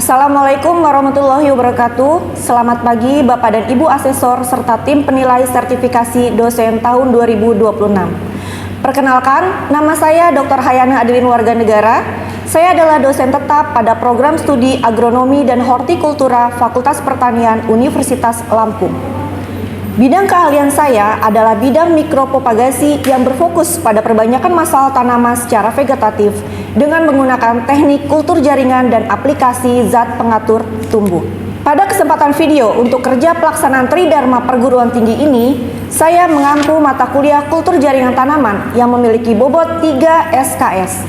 Assalamualaikum warahmatullahi wabarakatuh. Selamat pagi Bapak dan Ibu Asesor serta tim penilai sertifikasi dosen tahun 2026. Perkenalkan, nama saya Dr. Hayana Adilin Warganegara. Saya adalah dosen tetap pada program studi Agronomi dan Hortikultura Fakultas Pertanian Universitas Lampung. Bidang keahlian saya adalah bidang mikropropagasi yang berfokus pada perbanyakan masalah tanaman secara vegetatif dengan menggunakan teknik kultur jaringan dan aplikasi zat pengatur tumbuh. Pada kesempatan video untuk kerja pelaksanaan Tridharma Perguruan Tinggi ini, saya mengampu mata kuliah kultur jaringan tanaman yang memiliki bobot 3 SKS.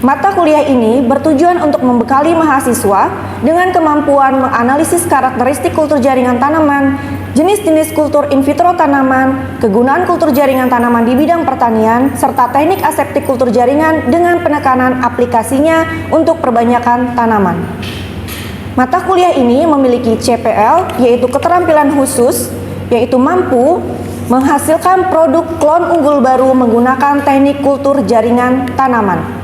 Mata kuliah ini bertujuan untuk membekali mahasiswa dengan kemampuan menganalisis karakteristik kultur jaringan tanaman, jenis-jenis kultur in vitro tanaman, kegunaan kultur jaringan tanaman di bidang pertanian, serta teknik aseptik kultur jaringan dengan penekanan aplikasinya untuk perbanyakan tanaman. Mata kuliah ini memiliki CPL, yaitu keterampilan khusus, yaitu mampu menghasilkan produk klon unggul baru menggunakan teknik kultur jaringan tanaman.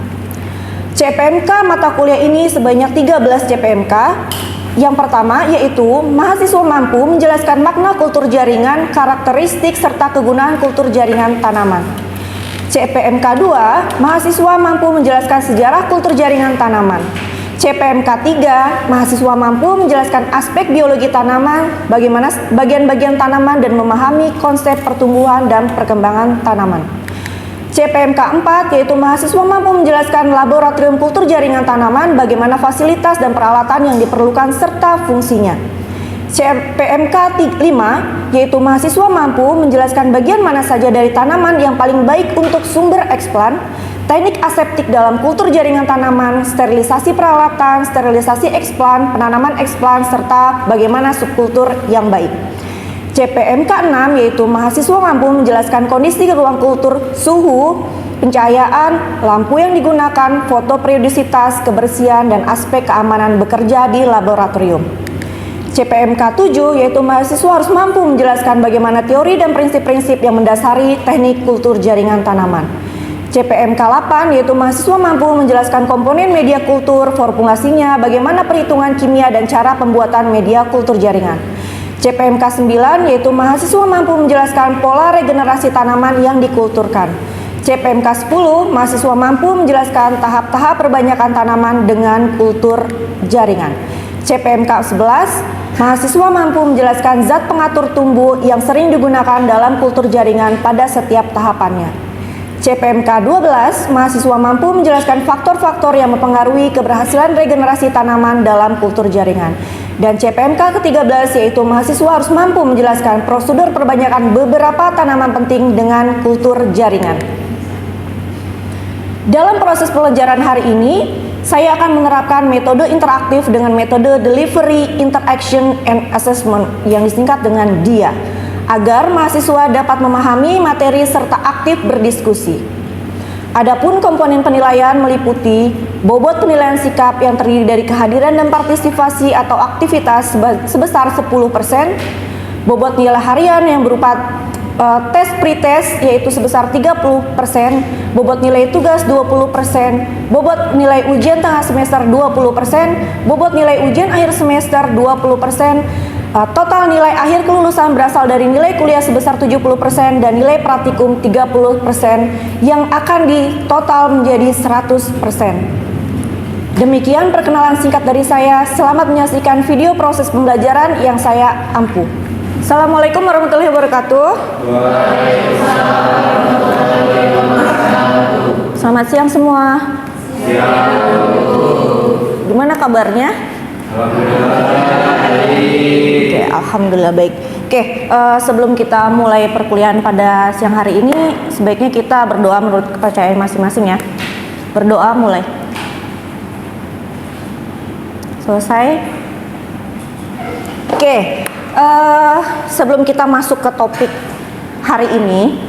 CPMK mata kuliah ini sebanyak 13 CPMK. Yang pertama yaitu mahasiswa mampu menjelaskan makna kultur jaringan, karakteristik, serta kegunaan kultur jaringan tanaman. CPMK 2, mahasiswa mampu menjelaskan sejarah kultur jaringan tanaman. CPMK 3, mahasiswa mampu menjelaskan aspek biologi tanaman, bagaimana bagian-bagian tanaman dan memahami konsep pertumbuhan dan perkembangan tanaman. CPMK 4 yaitu mahasiswa mampu menjelaskan laboratorium kultur jaringan tanaman, bagaimana fasilitas dan peralatan yang diperlukan serta fungsinya. CPMK 5 yaitu mahasiswa mampu menjelaskan bagian mana saja dari tanaman yang paling baik untuk sumber eksplan, teknik aseptik dalam kultur jaringan tanaman, sterilisasi peralatan, sterilisasi eksplan, penanaman eksplan, serta bagaimana subkultur yang baik. CPMK 6 yaitu mahasiswa mampu menjelaskan kondisi ruang kultur, suhu, pencahayaan, lampu yang digunakan, foto periodisitas, kebersihan, dan aspek keamanan bekerja di laboratorium. CPMK 7 yaitu mahasiswa harus mampu menjelaskan bagaimana teori dan prinsip-prinsip yang mendasari teknik kultur jaringan tanaman. CPMK 8 yaitu mahasiswa mampu menjelaskan komponen media kultur, formulasinya, bagaimana perhitungan kimia dan cara pembuatan media kultur jaringan. CPMK 9 yaitu mahasiswa mampu menjelaskan pola regenerasi tanaman yang dikulturkan. CPMK 10 mahasiswa mampu menjelaskan tahap-tahap perbanyakan tanaman dengan kultur jaringan. CPMK 11 mahasiswa mampu menjelaskan zat pengatur tumbuh yang sering digunakan dalam kultur jaringan pada setiap tahapannya. CPMK 12 mahasiswa mampu menjelaskan faktor-faktor yang mempengaruhi keberhasilan regenerasi tanaman dalam kultur jaringan. Dan CPMK ke-13 yaitu mahasiswa harus mampu menjelaskan prosedur perbanyakan beberapa tanaman penting dengan kultur jaringan. Dalam proses pelajaran hari ini, saya akan menerapkan metode interaktif dengan metode Delivery, Interaction, and Assessment yang disingkat dengan DIA, agar mahasiswa dapat memahami materi serta aktif berdiskusi. Adapun komponen penilaian meliputi bobot penilaian sikap yang terdiri dari kehadiran dan partisipasi atau aktivitas sebesar 10%, bobot nilai harian yang berupa tes pretest yaitu sebesar 30%, bobot nilai tugas 20%, bobot nilai ujian tengah semester 20%, bobot nilai ujian akhir semester 20%, total nilai akhir kelulusan berasal dari nilai kuliah sebesar 70% dan nilai praktikum 30% yang akan ditotal menjadi 100%. Demikian perkenalan singkat dari saya. Selamat menyaksikan video proses pembelajaran yang saya ampu. Assalamualaikum warahmatullahi wabarakatuh. Selamat siang semua. Gimana kabarnya? Oke, alhamdulillah baik. Oke, sebelum kita mulai perkuliahan pada siang hari ini, sebaiknya kita berdoa menurut kepercayaan masing-masing ya. Berdoa mulai. Selesai. Oke, sebelum kita masuk ke topik hari ini,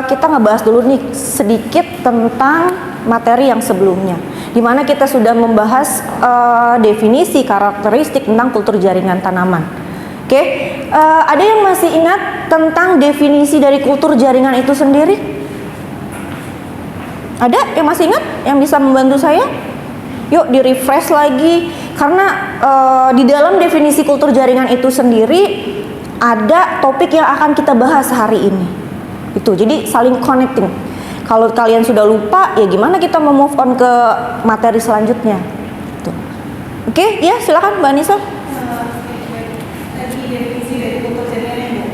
kita ngebahas dulu nih sedikit tentang materi yang sebelumnya, di mana kita sudah membahas definisi karakteristik tentang kultur jaringan tanaman. Oke, ada yang masih ingat tentang definisi dari kultur jaringan itu sendiri? Ada yang masih ingat? Yang bisa membantu saya? Yuk di refresh lagi. Karena di dalam definisi kultur jaringan itu sendiri ada topik yang akan kita bahas hari ini. Itu, jadi saling connecting. Kalau kalian sudah lupa, ya gimana kita mau move on ke materi selanjutnya? Tuh. Oke, ya silakan Mbak Anissa. Tadi definisi dari kultur jaringan yang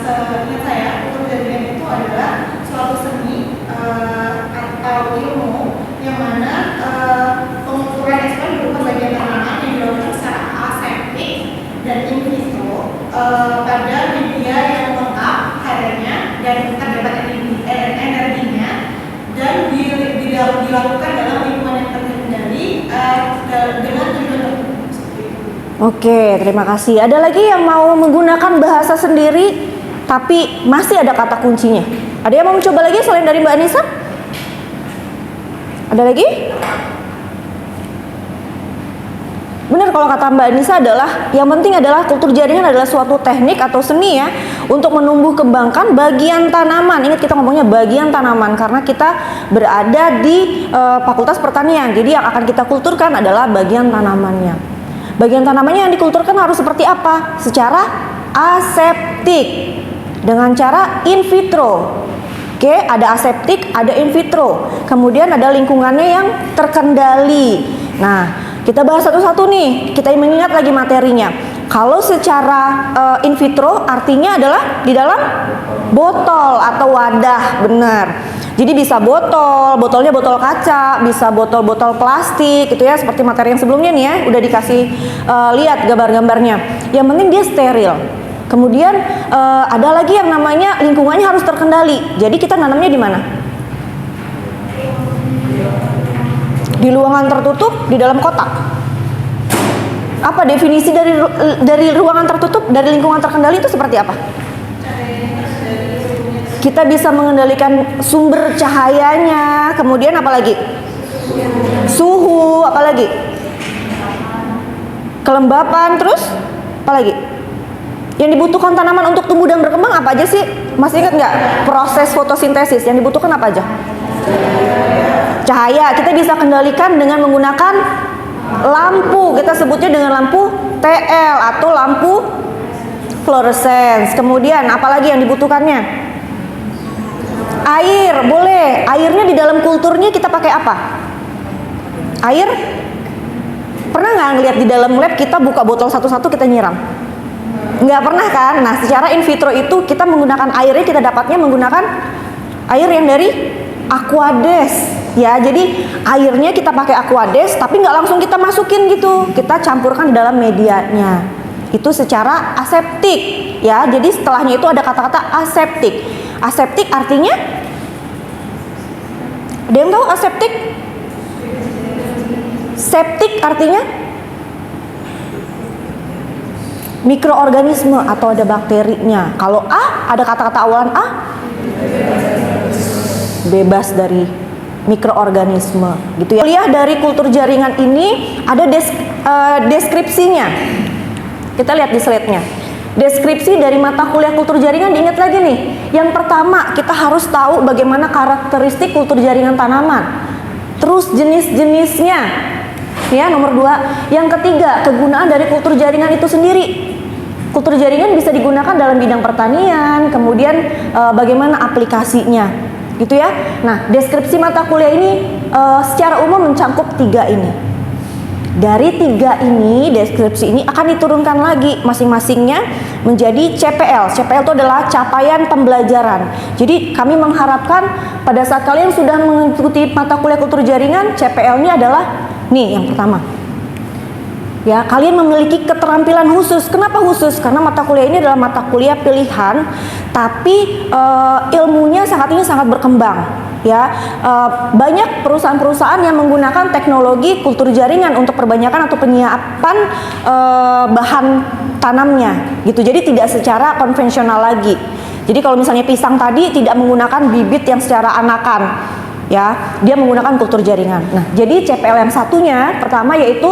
seingat saya, kultur jaringan itu adalah suatu seni atau ilmu yang mana pengukuran ekspor berupa bagian tanaman yang dilakukan secara aseptik dan in vitro pada media yang lengkap kadarnya dan terdapat energinya dan dilakukan dalam lingkungan yang terkendali dengan tujuan tertentu. Oke, terima kasih. Ada lagi yang mau menggunakan bahasa sendiri tapi masih ada kata kuncinya? Ada yang mau mencoba lagi selain dari Mbak Anissa? Ada lagi? Benar, kalau kata Mbak Anissa adalah yang penting adalah kultur jaringan adalah suatu teknik atau seni ya untuk menumbuh kembangkan bagian tanaman. Ingat, kita ngomongnya bagian tanaman karena kita berada di Fakultas Pertanian. Jadi yang akan kita kulturkan adalah bagian tanamannya. Bagian tanamannya yang dikulturkan harus seperti apa? Secara aseptik dengan cara in vitro. Oke, ada aseptik, ada in vitro. Kemudian ada lingkungannya yang terkendali. Nah, kita bahas satu-satu nih. Kita mengingat lagi materinya. Kalau secara in vitro artinya adalah di dalam botol atau wadah, benar. Jadi bisa botolnya botol kaca, bisa botol-botol plastik gitu ya, seperti materi yang sebelumnya nih ya, udah dikasih lihat gambar-gambarnya. Yang penting dia steril. Kemudian ada lagi yang namanya lingkungannya harus terkendali. Jadi kita nanamnya di mana? Di ruangan tertutup, di dalam kotak. Apa definisi dari ruangan tertutup, dari lingkungan terkendali itu seperti apa? Kita bisa mengendalikan sumber cahayanya, kemudian apa lagi? Suhu, apa lagi? Kelembapan, terus apa lagi? Yang dibutuhkan tanaman untuk tumbuh dan berkembang apa aja sih? Masih ingat nggak? Proses fotosintesis yang dibutuhkan apa aja? Cahaya. Kita bisa kendalikan dengan menggunakan lampu. Kita sebutnya dengan lampu TL atau lampu fluorescence. Kemudian apalagi yang dibutuhkannya? Air, boleh. Airnya di dalam kulturnya kita pakai apa? Air? Pernah nggak ngeliat di dalam lab kita buka botol satu-satu kita nyiram? Nggak pernah kan? Nah, secara in vitro itu kita menggunakan airnya, kita dapatnya menggunakan air yang dari Aquades ya. Jadi airnya kita pakai Aquades tapi nggak langsung kita masukin gitu, kita campurkan di dalam medianya. Itu secara aseptik ya. Jadi setelahnya itu ada kata-kata aseptik. Aseptik artinya, ada yang tahu aseptik? Septik artinya mikroorganisme atau ada bakterinya. Kalau A, ada kata-kata awalan A, bebas dari mikroorganisme gitu ya. Kuliah dari kultur jaringan ini ada deskripsinya. Kita lihat di slide-nya. Deskripsi dari mata kuliah kultur jaringan, diingat lagi nih. Yang pertama, kita harus tahu bagaimana karakteristik kultur jaringan tanaman. Terus jenis-jenisnya. Ya, nomor 2. Yang ketiga, kegunaan dari kultur jaringan itu sendiri. Kultur jaringan bisa digunakan dalam bidang pertanian, kemudian bagaimana aplikasinya. Gitu ya. Nah, deskripsi mata kuliah ini secara umum mencakup 3 ini. Dari 3 ini, deskripsi ini akan diturunkan lagi masing-masingnya menjadi CPL. CPL itu adalah capaian pembelajaran. Jadi kami mengharapkan pada saat kalian sudah mengikuti mata kuliah kultur jaringan, CPL-nya adalah nih yang pertama. Ya, kalian memiliki keterampilan khusus. Kenapa khusus? Karena mata kuliah ini adalah mata kuliah pilihan, tapi ilmunya saat ini sangat berkembang. Ya, banyak perusahaan-perusahaan yang menggunakan teknologi kultur jaringan untuk perbanyakan atau penyiapan bahan tanamnya, gitu. Jadi tidak secara konvensional lagi. Jadi kalau misalnya pisang tadi tidak menggunakan bibit yang secara anakan, ya, dia menggunakan kultur jaringan. Nah, jadi CPL yang satunya pertama yaitu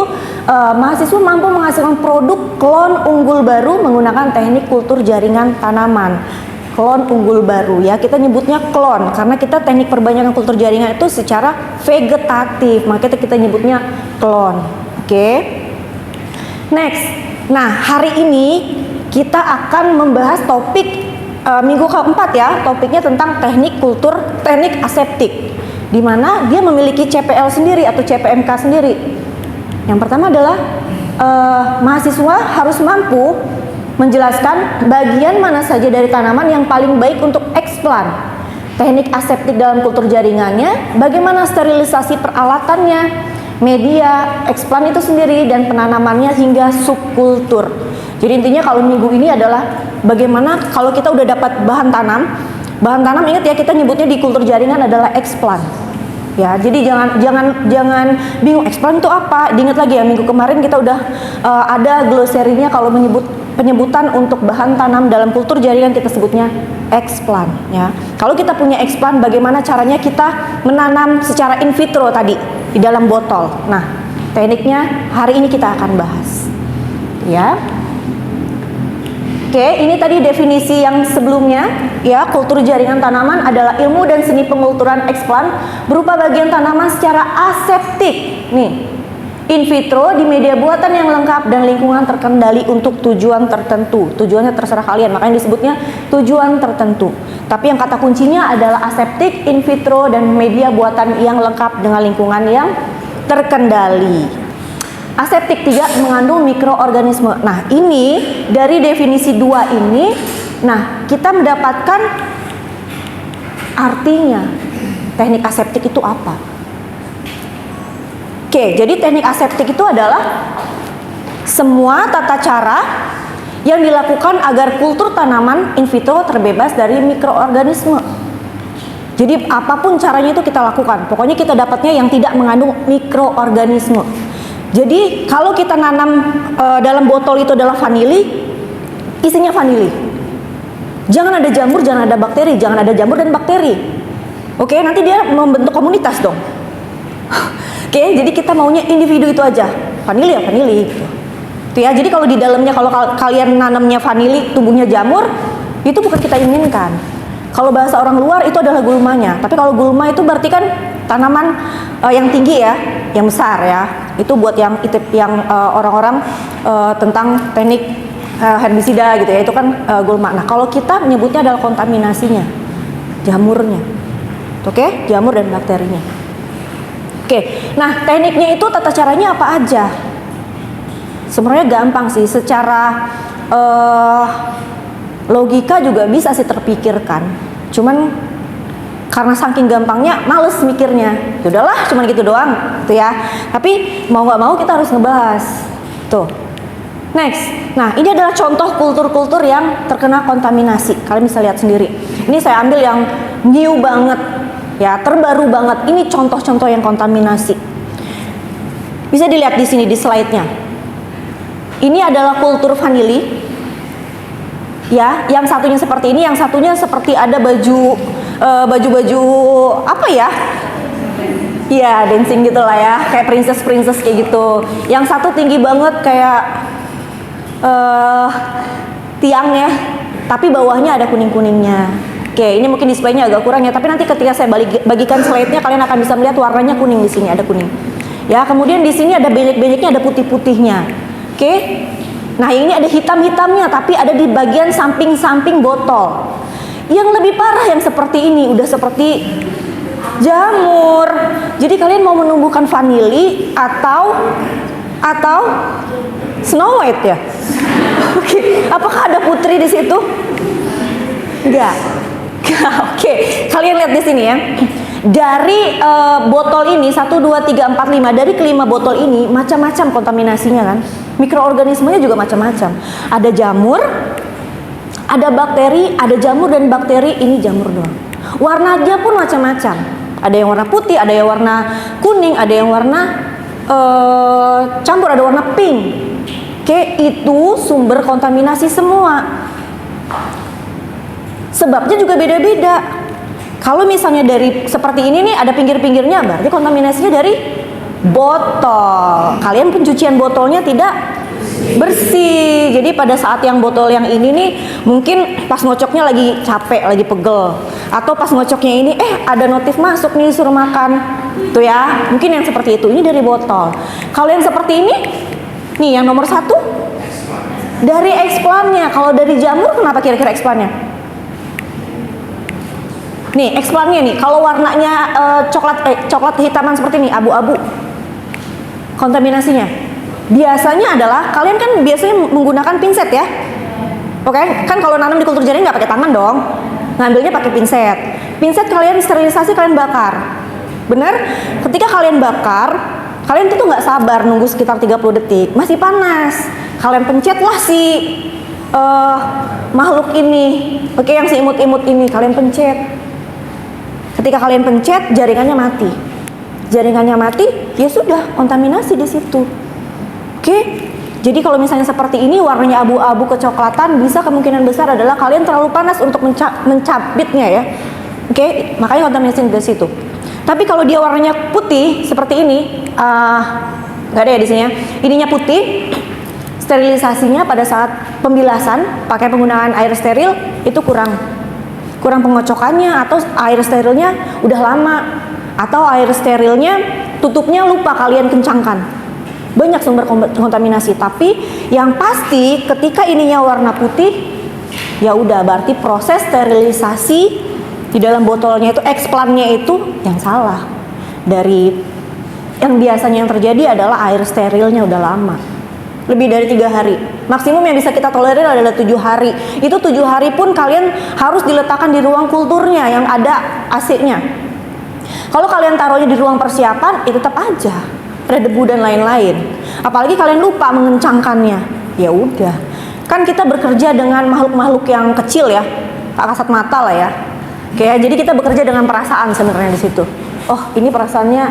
mahasiswa mampu menghasilkan produk klon unggul baru menggunakan teknik kultur jaringan tanaman. Klon unggul baru ya, kita nyebutnya klon karena kita teknik perbanyakan kultur jaringan itu secara vegetatif, makanya kita nyebutnya klon. Oke. Next. Nah, hari ini kita akan membahas topik minggu keempat ya. Topiknya tentang teknik aseptik, di mana dia memiliki CPL sendiri atau CPMK sendiri. Yang pertama adalah mahasiswa harus mampu menjelaskan bagian mana saja dari tanaman yang paling baik untuk eksplan, teknik aseptik dalam kultur jaringannya, bagaimana sterilisasi peralatannya, media, eksplan itu sendiri, dan penanamannya hingga subkultur. Jadi intinya kalau minggu ini adalah bagaimana kalau kita udah dapat bahan tanam ingat ya, kita nyebutnya di kultur jaringan adalah eksplan. Ya, jadi jangan bingung eksplan itu apa. Diingat lagi ya, minggu kemarin kita udah ada glosarinya kalau penyebutan untuk bahan tanam dalam kultur jaringan kita sebutnya eksplan ya. Kalau kita punya eksplan, bagaimana caranya kita menanam secara in vitro tadi di dalam botol. Nah, tekniknya hari ini kita akan bahas. Ya. Oke, ini tadi definisi yang sebelumnya ya. Kultur jaringan tanaman adalah ilmu dan seni pengkulturan eksplan berupa bagian tanaman secara aseptik nih, in vitro di media buatan yang lengkap dan lingkungan terkendali untuk tujuan tertentu. Tujuannya terserah kalian, makanya disebutnya tujuan tertentu. Tapi yang kata kuncinya adalah aseptik, in vitro, dan media buatan yang lengkap dengan lingkungan yang terkendali. Aseptik tidak mengandung mikroorganisme. Nah, ini dari definisi 2 ini, nah kita mendapatkan artinya teknik aseptik itu apa. Oke, jadi teknik aseptik itu adalah semua tata cara yang dilakukan agar kultur tanaman in vitro terbebas dari mikroorganisme. Jadi apapun caranya itu kita lakukan, pokoknya kita dapatnya yang tidak mengandung mikroorganisme. Jadi kalau kita nanam dalam botol itu adalah vanili, isinya vanili. Jangan ada jamur, jangan ada bakteri, jangan ada jamur dan bakteri. Oke, nanti dia membentuk komunitas dong. Oke, jadi kita maunya individu itu aja, vanili ya vanili gitu. Tuh ya, jadi kalau di dalamnya kalau kalian nanamnya vanili, tumbuhnya jamur, itu bukan kita inginkan. Kalau bahasa orang luar itu adalah gulmanya. Tapi kalau gulma itu berarti kan tanaman yang tinggi ya, yang besar ya. Itu buat yang orang-orang tentang teknik herbisida gitu ya. Itu kan gulma. Nah, kalau kita menyebutnya adalah kontaminasinya, jamurnya. Oke, jamur dan bakterinya. Oke. Nah, tekniknya itu tata caranya apa aja? Sebenarnya gampang sih, secara logika juga bisa sih terpikirkan. Cuman karena saking gampangnya males mikirnya. Udahlah, cuman gitu doang tuh ya. Tapi mau nggak mau kita harus ngebahas. Tuh. Next. Nah, ini adalah contoh kultur-kultur yang terkena kontaminasi. Kalian bisa lihat sendiri. Ini saya ambil yang new banget ya, terbaru banget. Ini contoh-contoh yang kontaminasi. Bisa dilihat di sini di slide-nya. Ini adalah kultur vanili. Ya, yang satunya seperti ini, yang satunya seperti ada baju apa ya? Iya, dancing gitu lah ya, kayak princess kayak gitu. Yang satu tinggi banget kayak tiangnya, tapi bawahnya ada kuning-kuningnya. Oke, ini mungkin displaynya agak kurang ya, tapi nanti ketika saya bagikan slide-nya kalian akan bisa melihat warnanya kuning di sini, ada kuning. Ya, kemudian di sini ada benyek-benyeknya, ada putih-putihnya. Oke. Nah, ini ada hitam-hitamnya, tapi ada di bagian samping-samping botol. Yang lebih parah yang seperti ini, udah seperti jamur. Jadi kalian mau menumbuhkan vanili atau Snow White ya? Oke, apakah ada putri di situ? Enggak. Oke, kalian lihat di sini ya. Dari botol ini 1, 2, 3, 4, 5, dari kelima botol ini macam-macam kontaminasinya kan. Mikroorganismenya juga macam-macam. Ada jamur, ada bakteri, ada jamur dan bakteri, ini jamur doang. Warnanya pun macam-macam. Ada yang warna putih, ada yang warna kuning, ada yang warna campur, ada warna pink. Oke, itu sumber kontaminasi semua. Sebabnya juga beda-beda. Kalau misalnya dari seperti ini nih ada pinggir-pinggirnya, berarti kontaminasinya dari botol. Kalian pencucian botolnya tidak bersih. Jadi pada saat yang botol yang ini nih, mungkin pas ngocoknya lagi capek, lagi pegel, atau pas ngocoknya ini ada notif masuk nih suruh makan, tuh ya, mungkin yang seperti itu. Ini dari botol. Kalau yang seperti ini nih, yang nomor 1 dari eksplannya. Kalau dari jamur, kenapa kira-kira eksplannya? Nih eksplannya nih, kalau warnanya coklat hitaman seperti ini, abu-abu, kontaminasinya biasanya adalah, kalian kan biasanya menggunakan pinset ya, oke? Kan kalau nanam di kultur jaring nggak pakai tangan dong, ngambilnya pakai pinset. Pinset kalian sterilisasi, kalian bakar, bener? Ketika kalian bakar, kalian tuh nggak sabar nunggu sekitar 30 detik, masih panas, kalian pencetlah si makhluk ini, oke, yang si imut-imut ini kalian pencet. Ketika kalian pencet, jaringannya mati. Jaringannya mati, ya sudah, kontaminasi di situ. Oke? Jadi kalau misalnya seperti ini, warnanya abu-abu kecoklatan, bisa kemungkinan besar adalah kalian terlalu panas untuk mencabitnya ya. Oke? Makanya kontaminasi di situ. Tapi kalau dia warnanya putih seperti ini, nggak ada ya di sini ya. Ininya putih, sterilisasinya pada saat pembilasan pakai penggunaan air steril itu kurang pengocokannya, atau air sterilnya udah lama, atau air sterilnya tutupnya lupa kalian kencangkan. Banyak sumber kontaminasi. Tapi yang pasti ketika ininya warna putih, ya udah berarti proses sterilisasi di dalam botolnya itu, eksplannya itu yang salah. Dari yang biasanya yang terjadi adalah air sterilnya udah lama, lebih dari 3 hari. Maksimum yang bisa kita tolerir adalah 7 hari. Itu 7 hari pun kalian harus diletakkan di ruang kulturnya yang ada AC-nya. Kalau kalian taruhnya di ruang persiapan, itu tetap aja ada debu dan lain-lain. Apalagi kalian lupa mengencangkannya, ya udah. Kan kita bekerja dengan makhluk-makhluk yang kecil ya, tak kasat mata lah ya. Oke, jadi kita bekerja dengan perasaan sebenarnya di situ. Oh, ini perasaannya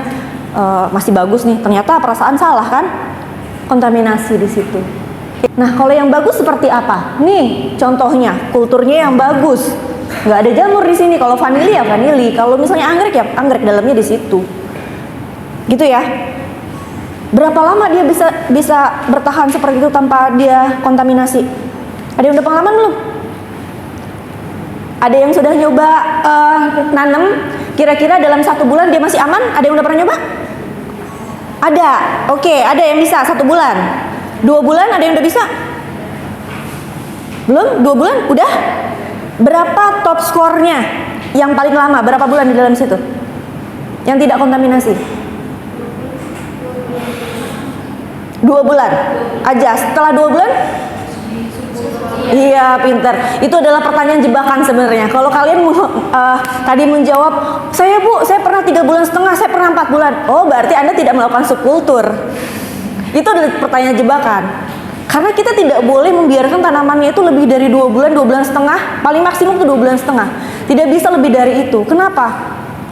masih bagus nih. Ternyata perasaan salah kan? Kontaminasi di situ. Nah, kalau yang bagus seperti apa? Nih, contohnya kulturnya yang bagus. Nggak ada jamur di sini. Kalau vanili ya vanili. Kalau misalnya anggrek ya anggrek, dalamnya di situ. Gitu ya. Berapa lama dia bisa bertahan seperti itu tanpa dia kontaminasi? Ada yang udah pengalaman belum? Ada yang sudah nyoba nanam, kira-kira dalam 1 bulan dia masih aman? Ada yang udah pernah nyoba? Ada. Oke, ada yang bisa 1 bulan. 2 bulan ada yang udah bisa? Belum? 2 bulan? Udah? Berapa top skornya? Yang paling lama, berapa bulan di dalam situ? Yang tidak kontaminasi? 2 bulan aja. Setelah 2 bulan? Iya, pintar. Itu adalah pertanyaan jebakan sebenarnya. Kalau kalian tadi menjawab, saya pernah 3,5 bulan, saya pernah 4 bulan. Oh, berarti Anda tidak melakukan subkultur. Itu adalah pertanyaan jebakan. Karena kita tidak boleh membiarkan tanamannya itu lebih dari 2 bulan, 2,5 bulan, paling maksimum itu 2,5 bulan. Tidak bisa lebih dari itu. Kenapa?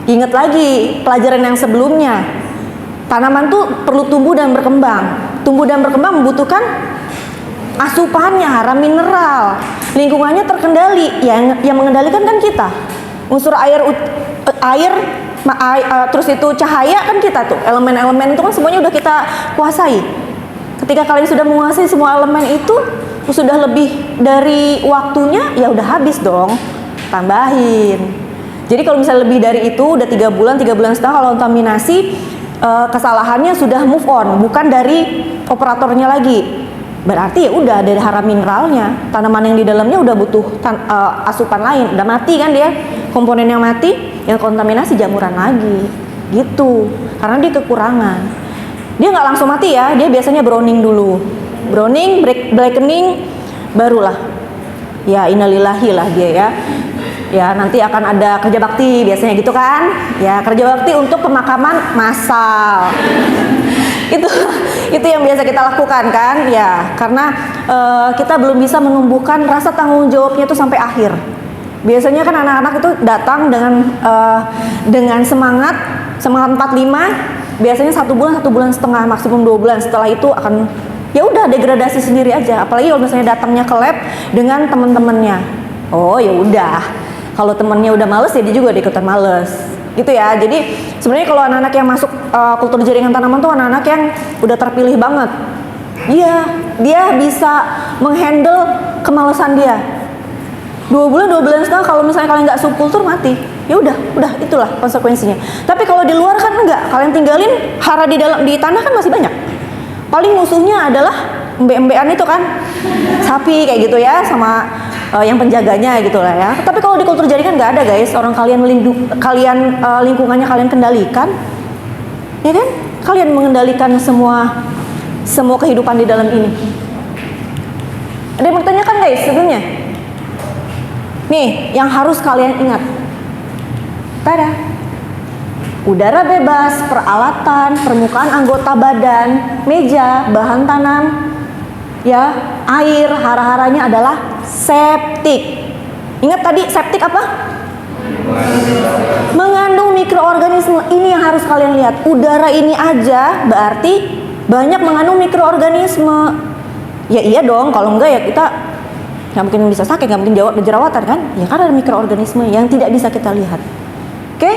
Ingat lagi pelajaran yang sebelumnya. Tanaman tuh perlu tumbuh dan berkembang. Tumbuh dan berkembang membutuhkan asupannya, hara mineral, lingkungannya terkendali. Yang mengendalikan kan kita. Unsur air, terus itu cahaya kan kita tuh. Elemen-elemen itu kan semuanya udah kita kuasai. Ketika kalian sudah menguasai semua elemen itu, sudah lebih dari waktunya, ya udah habis dong. Tambahin. Jadi kalau misalnya lebih dari itu, udah 3 bulan, 3,5 bulan, kalau kontaminasi, kesalahannya sudah move on, bukan dari operatornya lagi. Berarti ya udah dari hara mineralnya, tanaman yang di dalamnya udah butuh asupan lain, udah mati kan dia, komponen yang mati, yang kontaminasi jamuran lagi, gitu. Karena dia kekurangan. Dia nggak langsung mati ya, dia biasanya browning dulu, browning, blackening, barulah, ya innalillahi lah dia ya. Ya nanti akan ada kerja bakti biasanya gitu kan, ya kerja bakti untuk pemakaman massal. itu yang biasa kita lakukan kan, ya karena kita belum bisa menumbuhkan rasa tanggung jawabnya itu sampai akhir. Biasanya kan anak-anak itu datang dengan semangat 45, biasanya 1 bulan, 1,5 bulan, maksimum 2 bulan. Setelah itu akan ya udah degradasi sendiri aja. Apalagi kalau misalnya datangnya ke lab dengan teman-temannya. Oh ya udah. Kalau temennya udah males ya dia juga ikutan males gitu ya. Jadi sebenarnya kalau anak-anak yang masuk kultur jaringan tanaman tuh anak-anak yang udah terpilih banget. Iya, dia bisa menghandle kemalasan dia. 2 bulan setengah kalau misalnya kalian nggak subkultur mati. Ya udah itulah konsekuensinya. Tapi kalau di luar kan enggak, kalian tinggalin hara di tanah kan masih banyak. Paling musuhnya adalah embe-embean itu kan, sapi kayak gitu ya, sama yang penjaganya gitu lah ya. Tapi kalau di kultur jaringan nggak ada guys, orang kalian lingkungannya kalian kendalikan, ya kan? Kalian mengendalikan semua kehidupan di dalam ini. Ada yang bertanya kan guys sebelumnya? Nih, yang harus kalian ingat. Tada. Udara bebas, peralatan, permukaan anggota badan, meja, bahan tanam, ya, air, hara-haranya adalah septik. Ingat tadi septik apa? Mengandung mikroorganisme. Ini yang harus kalian lihat. Udara ini aja berarti banyak mengandung mikroorganisme. Ya iya dong, kalau enggak ya kita nggak mungkin bisa sakit, nggak mungkin jerawatan kan? Ya kan ada mikroorganisme yang tidak bisa kita lihat. Oke,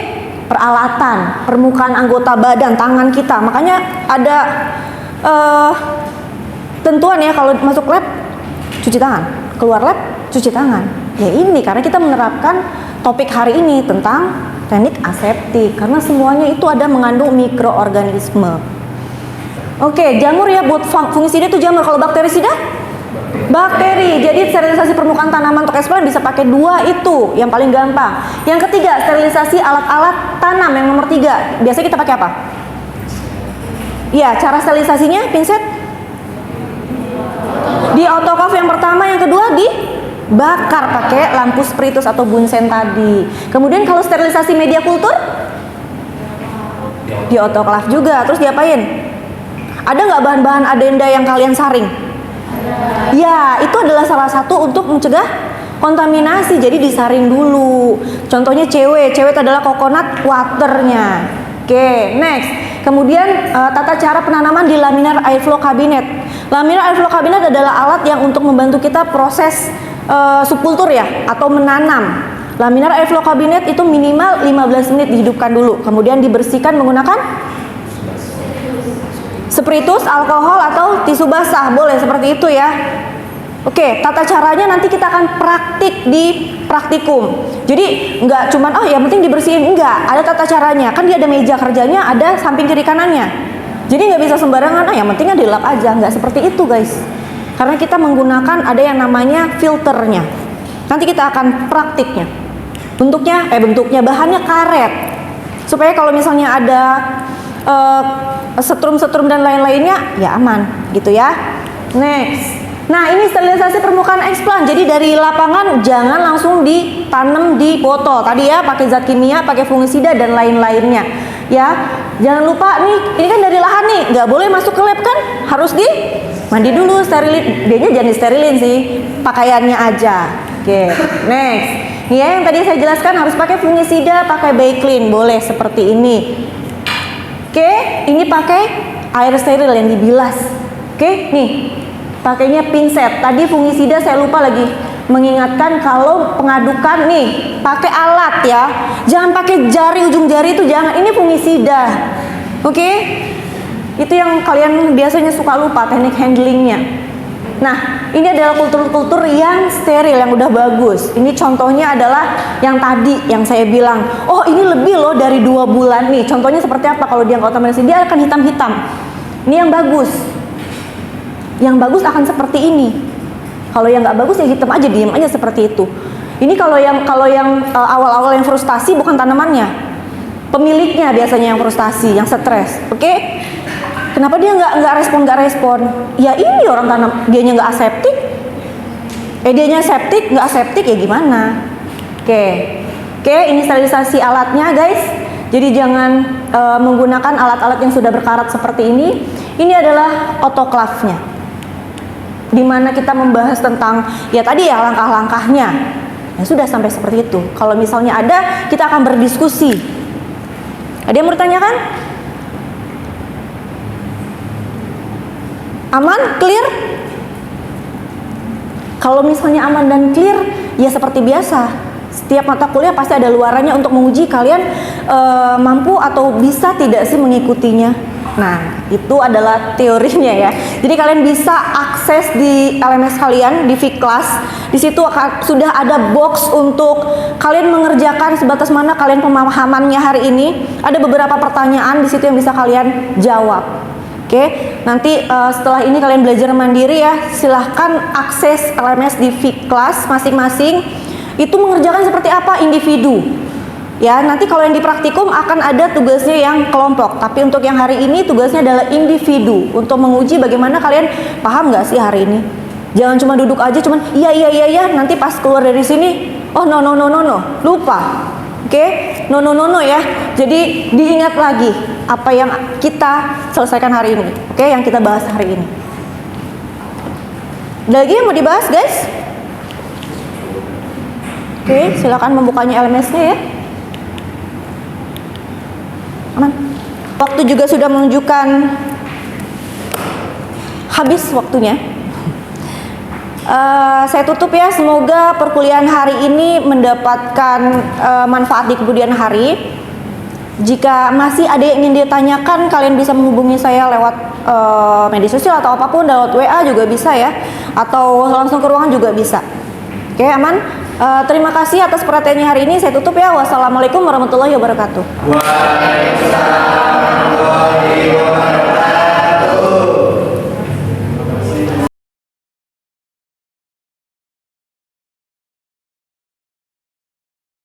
peralatan, permukaan anggota badan, tangan kita. Makanya ada tentuan ya kalau masuk lab cuci tangan, keluar lab cuci tangan. Ya ini karena kita menerapkan topik hari ini tentang teknik aseptik karena semuanya itu ada mengandung mikroorganisme. Oke, jamur ya buat fungisida itu jamur. Kalau bakterisida? Bakteri. Jadi sterilisasi permukaan tanaman untuk eksploran bisa pakai 2 itu yang paling gampang. Yang ketiga, sterilisasi alat-alat tanam yang nomor 3. Biasanya kita pakai apa? Ya, cara sterilisasinya pinset di autoklaf yang pertama, yang kedua dibakar pakai lampu spiritus atau bunsen tadi. Kemudian kalau sterilisasi media kultur di autoklaf juga. Terus diapain? Ada nggak bahan-bahan adenda yang kalian saring? Ya, itu adalah salah satu untuk mencegah kontaminasi. Jadi disaring dulu. Contohnya cewek itu adalah coconut waternya. Oke, next. Kemudian tata cara penanaman di laminar airflow cabinet. Laminar airflow cabinet adalah alat yang untuk membantu kita proses subkultur ya, atau menanam. Laminar airflow cabinet itu minimal 15 menit dihidupkan dulu. Kemudian dibersihkan menggunakan spiritus, alkohol atau tisu basah, boleh seperti itu ya. Oke, tata caranya nanti kita akan praktik di praktikum. Jadi nggak cuman yang penting dibersihin, enggak, ada tata caranya. Kan dia ada meja kerjanya, ada samping kiri kanannya. Jadi nggak bisa sembarangan, yang pentingnya dilap aja, nggak seperti itu guys. Karena kita menggunakan ada yang namanya filternya. Nanti kita akan praktiknya. Bentuknya bahannya karet. Supaya kalau misalnya ada setrum dan lain-lainnya ya aman gitu ya. Next. Nah, ini sterilisasi permukaan eksplan. Jadi dari lapangan jangan langsung ditanam di botol. Tadi ya pakai zat kimia, pakai fungisida dan lain-lainnya. Ya, jangan lupa nih, ini kan dari lahan nih, nggak boleh masuk ke lab kan? Harus mandi dulu, sterilin. Dianya jangan disterilin sih, pakaiannya aja. Oke, next. Ya, yang tadi saya jelaskan harus pakai fungisida, pakai Baiklin, boleh seperti ini. Oke, ini pakai air steril yang dibilas. Oke, nih pakainya pinset. Tadi fungisida saya lupa lagi mengingatkan kalau pengadukan nih pakai alat ya. Jangan pakai jari, ujung jari itu jangan. Ini fungisida. Oke, itu yang kalian biasanya suka lupa teknik handlingnya. Nah, ini adalah kultur-kultur yang steril, yang udah bagus. Ini contohnya adalah yang tadi yang saya bilang, oh ini lebih loh dari 2 bulan nih. Contohnya seperti apa? Kalau dia kontaminasi, dia akan hitam-hitam. Ini yang bagus. Yang bagus akan seperti ini. Kalau yang nggak bagus ya hitam aja, diem aja seperti itu. Ini kalau yang awal-awal yang frustasi bukan tanamannya, pemiliknya biasanya yang frustasi, yang stres. Oke? Kenapa dia nggak respon? Ya ini orang tanam, dianya nggak aseptik. Dianya septik, nggak aseptik ya gimana? Oke, ini sterilisasi alatnya guys. Jadi jangan menggunakan alat-alat yang sudah berkarat seperti ini. Ini adalah autoklafnya, dimana kita membahas tentang ya tadi ya langkah-langkahnya. Ya sudah sampai seperti itu. Kalau misalnya ada, kita akan berdiskusi. Ada yang mau ditanyakan? Aman? Clear? Kalau misalnya aman dan clear, ya seperti biasa. Setiap mata kuliah pasti ada luarannya untuk menguji kalian mampu atau bisa tidak sih mengikutinya. Nah, itu adalah teorinya ya. Jadi kalian bisa akses di LMS kalian di Vclass. Di situ sudah ada box untuk kalian mengerjakan sebatas mana kalian pemahamannya hari ini. Ada beberapa pertanyaan di situ yang bisa kalian jawab. Oke, nanti setelah ini kalian belajar mandiri ya. Silahkan akses LMS di Vclass masing-masing. Itu mengerjakan seperti apa individu. Ya, nanti kalau yang di praktikum akan ada tugasnya yang kelompok. Tapi untuk yang hari ini tugasnya adalah individu untuk menguji bagaimana kalian paham nggak sih hari ini. Jangan cuma duduk aja, cuman iya. Nanti pas keluar dari sini, oh no, lupa. Oke, no ya. Jadi diingat lagi apa yang kita selesaikan hari ini. Oke, yang kita bahas hari ini. Ada lagi yang mau dibahas, guys? Oke, silakan membukanya LMS-nya ya. Aman. Waktu juga sudah menunjukkan habis waktunya. Saya tutup ya. Semoga perkuliahan hari ini mendapatkan manfaat di kemudian hari. Jika masih ada yang ingin ditanyakan, kalian bisa menghubungi saya lewat media sosial atau apapun, lewat WA juga bisa ya, atau langsung ke ruangan juga bisa. Oke, aman. Terima kasih atas perhatiannya hari ini. Saya tutup ya. Wassalamualaikum warahmatullahi wabarakatuh. Waalaikumsalam warahmatullahi wabarakatuh.